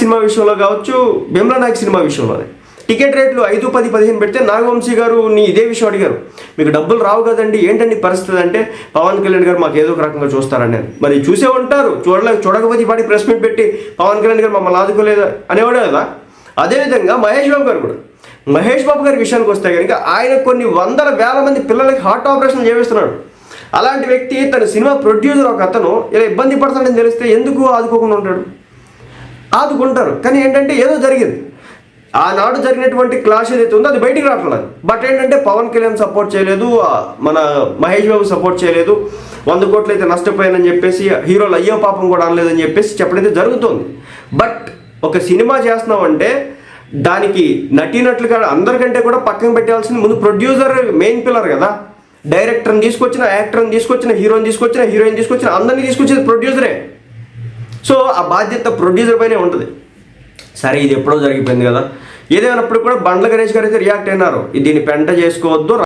Cinema విషయంలో కావచ్చు, Bheemla Naik cinema విషయంలోనే టికెట్ రేట్లు 5, 10, 15 పెడితే నాగవంశీ గారు ఇదే విషయం అడిగారు, మీకు డబ్బులు రావు కదండి, ఏంటండి పరిస్థితి అంటే, పవన్ కళ్యాణ్ గారు మాకు ఏదో ఒక రకంగా చూస్తారని. మరి చూసే ఉంటారు, చూడకపోతే పాటి ప్రెస్ మీట్ పెట్టి పవన్ కళ్యాణ్ గారు మమ్మల్ని ఆదుకోలేదు అనేవాడే కదా. అదేవిధంగా మహేష్ బాబు గారు కూడా, మహేష్ బాబు గారి విషయానికి వస్తే కనుక ఆయన కొన్ని వందల వేల మంది పిల్లలకి హార్ట్ ఆపరేషన్ చేపిస్తున్నాడు. అలాంటి వ్యక్తి తన సినిమా ప్రొడ్యూసర్ ఒక అతను ఇలా ఇబ్బంది పడతాడని తెలిస్తే ఎందుకు ఆదుకోకుండా ఉంటాడు? ఆదుకుంటారు. కానీ ఏంటంటే ఏదో జరిగింది, ఆనాడు జరిగినటువంటి క్లాష్ ఏదైతే ఉందో అది బయటికి రావట్లేదు. బట్ ఏంటంటే పవన్ కళ్యాణ్ సపోర్ట్ చేయలేదు, మన మహేష్ బాబు సపోర్ట్ చేయలేదు, 100 కోట్లు అయితే నష్టపోయానని చెప్పేసి హీరోలు అయ్యో పాపం కూడా అనలేదని చెప్పేసి చెప్పడం జరుగుతుంది. బట్ ఒక సినిమా చేస్తున్నామంటే దానికి నటీనట్లుగా అందరికంటే కూడా పక్కన పెట్టాల్సింది ముందు ప్రొడ్యూసర్ మెయిన్ పిల్లర్ కదా. డైరెక్టర్ని తీసుకొచ్చిన, యాక్టర్ని తీసుకొచ్చిన, హీరోని తీసుకొచ్చిన, హీరోయిన్ తీసుకొచ్చిన, అందరినీ తీసుకొచ్చేది ప్రొడ్యూసరే. సో ఆ బాధ్యత ప్రొడ్యూసర్ పైనే ఉంటుంది. సరే ఇది ఎప్పుడో జరిగిపోయింది కదా, ఏదేమైనప్పుడు కూడా బండ్ల గణేష్ గారు అయితే రియాక్ట్ అయినారు, దీన్ని పెంట చేసుకోవద్దు.